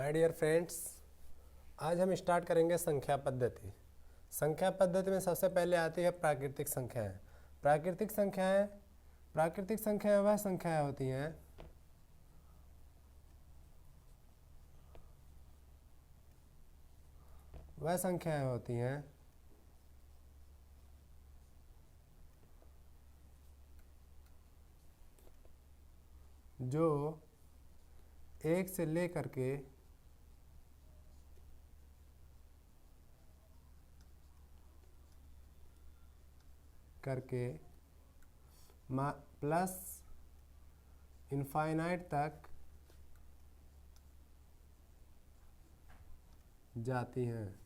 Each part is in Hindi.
माय डियर फ्रेंड्स, आज हम स्टार्ट करेंगे संख्या पद्धति। संख्या पद्धति में सबसे पहले आती है प्राकृतिक संख्याएं। प्राकृतिक संख्याएं वह संख्याएं होती हैं जो एक से लेकर के प्लस इनफाइनाइट तक जाती हैं,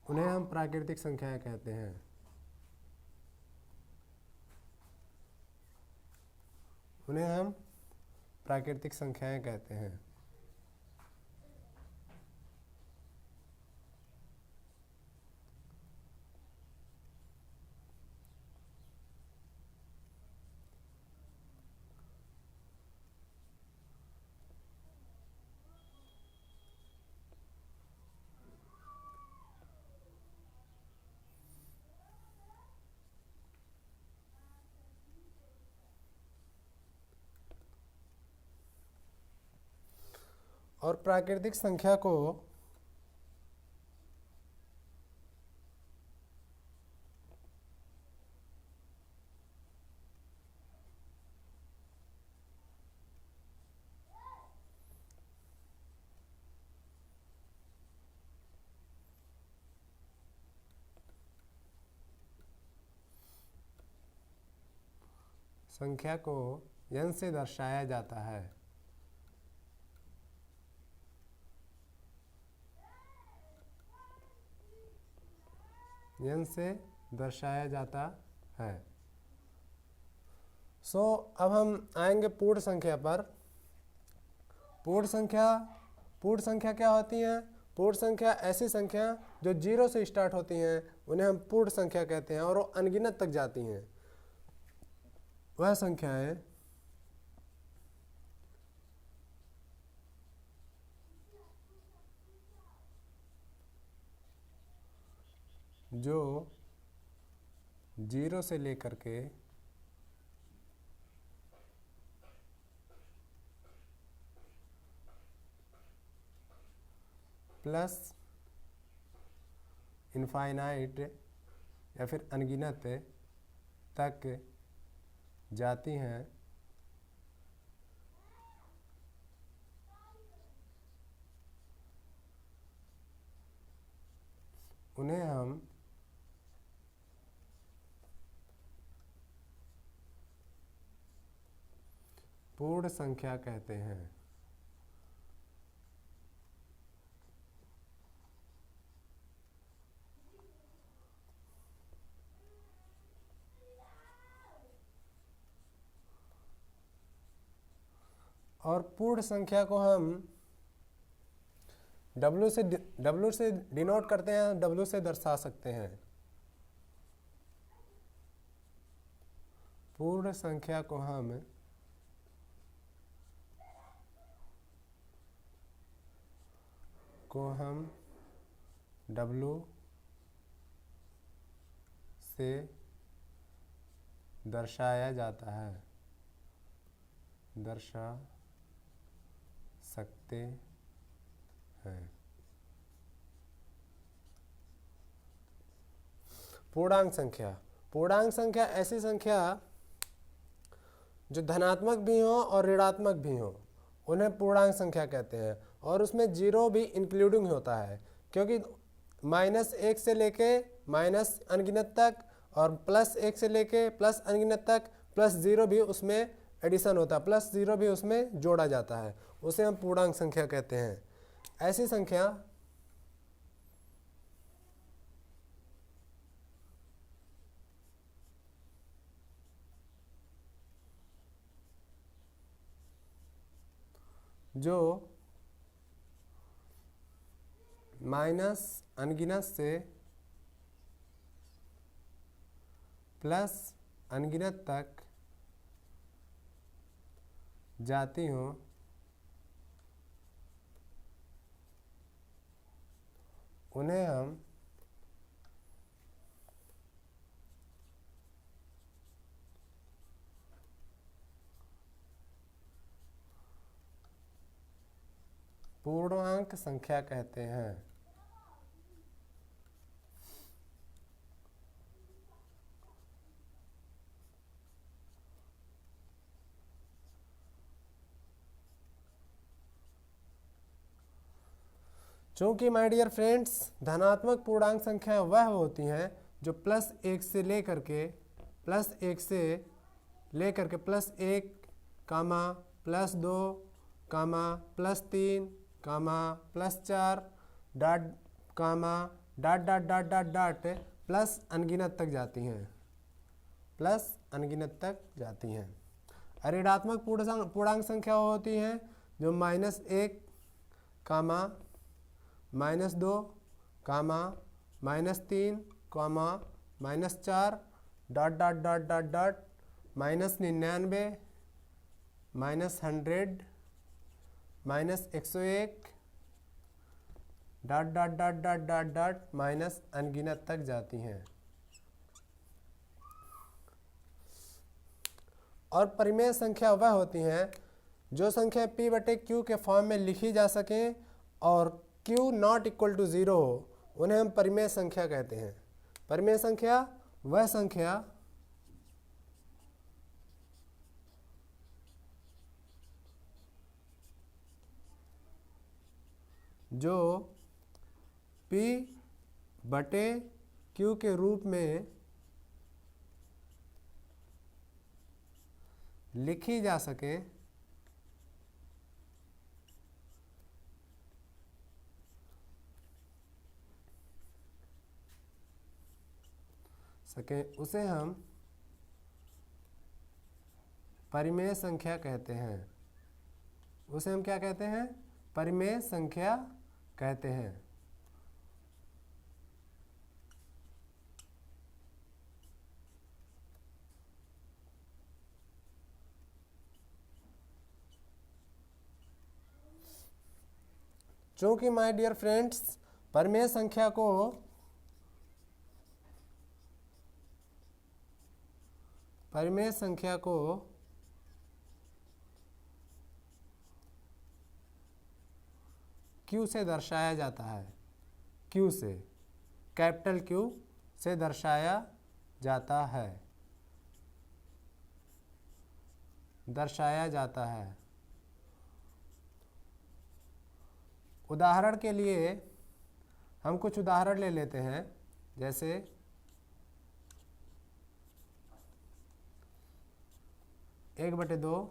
उन्हें हम प्राकृतिक संख्याएं कहते हैं। और प्राकृतिक संख्या को n से दर्शाया जाता है। अब हम आएंगे पूर्ण संख्या पर। पूर्ण संख्या क्या होती है? पूर्ण संख्या ऐसी संख्या जो 0 से स्टार्ट होती हैं, उन्हें हम पूर्ण संख्या कहते हैं और वो अनगिनत तक जाती हैं। वह संख्याएं जो 0 से लेकर के प्लस इनफाइनाइट या फिर अनगिनत तक जाती हैं, उन्हें हम पूर्ण संख्या कहते हैं। और पूर्ण संख्या को हम W से डिनोट करते हैं, W से दर्शा सकते हैं। पूर्ण संख्या को हम W से दर्शा सकते हैं। पूर्णांक संख्या ऐसी संख्या जो धनात्मक भी हो और ऋणात्मक भी हो, उन्हें पूर्णांक संख्या कहते हैं। और उसमें 0 भी इंक्लूडिंग होता है, क्योंकि -1 से लेके माइनस अनगिनत तक और +1 से लेके प्लस अनगिनत तक +0 भी उसमें एडिशन होता है, +0 भी उसमें जोड़ा जाता है, उसे हम पूर्णांक संख्या कहते हैं। ऐसी संख्या जो माइनस अनगिनत से प्लस अनगिनत तक जाती हों, उन्हें हम पूर्णांक संख्या कहते हैं। चूंकि माय डियर फ्रेंड्स, धनात्मक पूर्णांक संख्या वह होती हैं जो +1 से लेकर के +1 comma +2 comma +3 comma +4 dot comma dot dot dot dot dot plus अनगिनत तक जाती हैं। ऋणात्मक पूर्णांक संख्या होती हैं जो -1 comma -2 comma -3 comma -4 dot dot dot dot dot -99 -100 -101 dot dot dot dot dot dot minus अनगिनत तक जाती हैं। और परिमेय संख्या वह होती हैं जो संख्या p/q के फॉर्म में लिखी जा सके और q नॉट इक्वल टू 0 हो, उन्हें हम परिमेय संख्या कहते हैं। परिमेय संख्या वह संख्या जो p/q के रूप में लिखी जा सके उसे हम परिमेय संख्या कहते हैं। उसे हम क्या कहते हैं? परिमेय संख्या कहते हैं। चूंकि माय डियर फ्रेंड्स, परिमेय संख्या को Q से दर्शाया जाता है। Q से, कैपिटल Q से दर्शाया जाता है। उदाहरण के लिए हम कुछ उदाहरण ले लेते हैं, जैसे 1/2,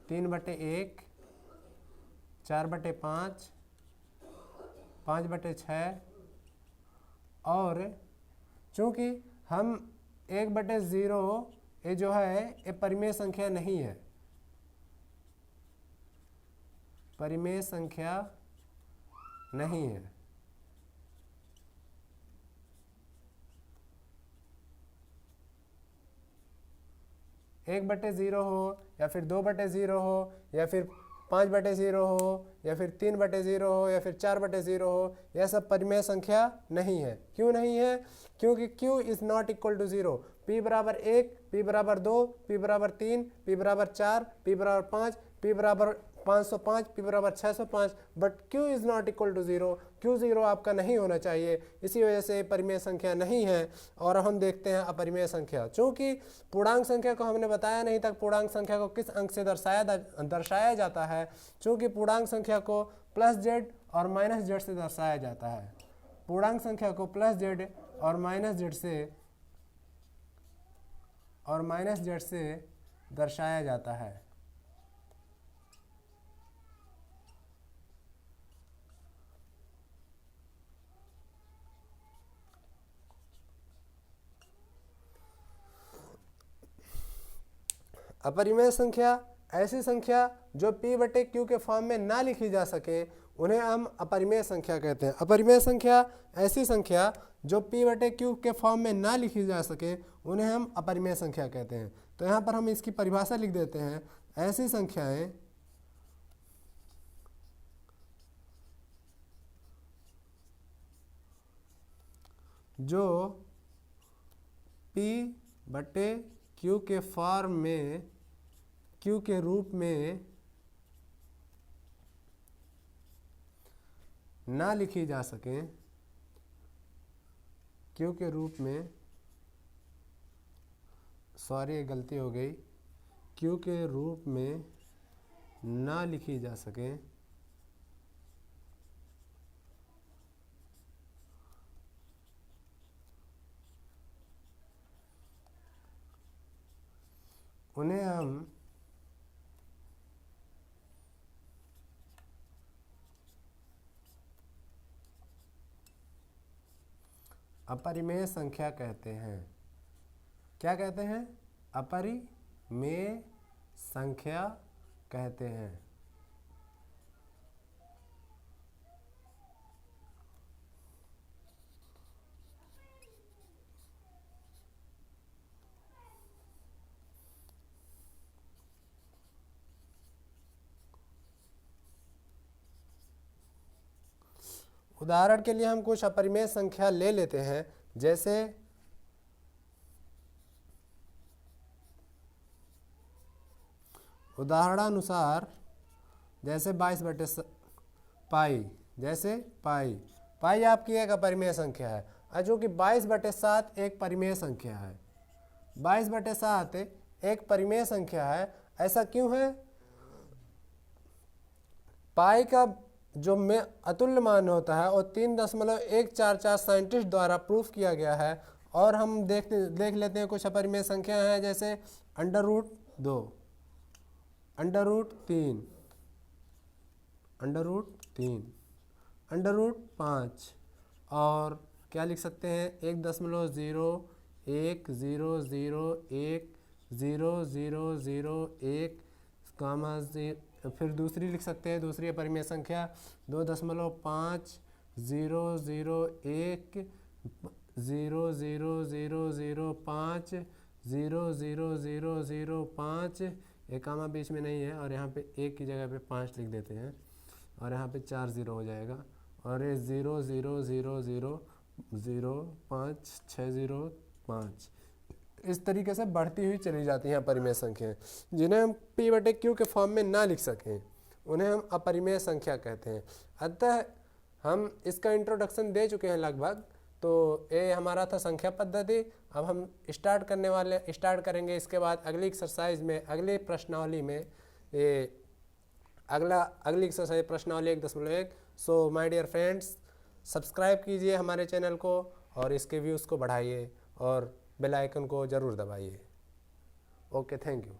3/1, 4/5, 5/6 और चूँकि हम 1/0 ये जो है ये परिमेय संख्या नहीं है। परिमेय संख्या नहीं है। 1/0 हो या फिर 2/0 हो या फिर 5/0 हो या फिर 3/0 हो या फिर 4/0 हो, यह सब परिमेय संख्या नहीं है। क्यों नहीं है? क्योंकि q is not equal to 0। p बराबर 1, p बराबर 2, p बराबर 3, p बराबर 4, p बराबर 5, p बराबर 505, p बराबर 605, but q is not equal to 0। q 0 आपका नहीं होना चाहिए, इसी वजह से परिमेय संख्या नहीं है। और हम देखते हैं अपरिमेय संख्या। चूँकि पूर्णांक संख्या को हमने बताया नहीं था पूर्णांक संख्या को किस अंक से दर्शाया जाता है। चूँकि पूर्णांक संख्या को +z और -z से दर्शाया जाता है। पूर्णांक संख्या को +z और -z से दर्शाया जाता है। अपरिमेय संख्या ऐसी संख्या जो p/q के फॉर्म में ना लिखी जा सके, उन्हें हम अपरिमेय संख्या कहते हैं। अपरिमेय संख्या ऐसी संख्या जो p/q के फॉर्म में ना लिखी जा सके, उन्हें हम अपरिमेय संख्या कहते हैं। तो यहाँ पर हम इसकी परिभाषा लिख देते हैं। ऐसी संख्याएं जो P बटे Q के फॉर्म में, Q के रूप में ना लिखी जा सके, Q के रूप में, सॉरी एक गलती हो गई, Q के रूप में ना लिखी जा सके, उन्हें हम अपरिमेय संख्या कहते हैं। क्या कहते हैं? अपरिमेय संख्या कहते हैं। उदाहरण के लिए हम कुछ अपरिमेय संख्या ले लेते हैं, जैसे उदाहरणानुसार जैसे 22 बटे पाई, जैसे पाई आपकी एक अपरिमेय संख्या है, और जो कि 22/7 एक परिमेय संख्या है। 22/7 एक परिमेय संख्या है। ऐसा क्यों है? पाई का जो में अतुल्य मान होता है वो 3.144 साइंटिस्ट द्वारा प्रूफ किया गया है। और हम देख लेते हैं कुछ अपरिमेय संख्या हैं, जैसे √2, √3, √5, और क्या लिख सकते हैं 1.01001001000 कामा, फिर दूसरी लिख सकते हैं, दूसरी अपरिमेय संख्या 2.0100100050005, एक कामा बीच में नहीं है, और यहाँ पे एक की जगह पे 5 लिख देते हैं, और यहाँ पे 4 0 हो जाएगा, और ये 000005605 इस तरीके से बढ़ती हुई चली जाती हैं अपरिमेय संख्याएं, जिन्हें हम P बटे Q के फॉर्म में ना लिख सकें, उन्हें हम अपरिमेय संख्या कहते हैं। अतः हम इसका इंट्रोडक्शन दे चुके हैं लगभग। तो ये हमारा था संख्या पद्धति। अब हम स्टार्ट करेंगे इसके बाद अगली एक्सरसाइज में, अगली प्रश्नावली में। ये अगली एक्सरसाइज प्रश्नावली 1.1। So my dear friends, subscribe कीजिए हमारे चैनल को और इसके व्यूज़ को बढ़ाइए और बेल आइकन को ज़रूर दबाइए। Okay, thank you.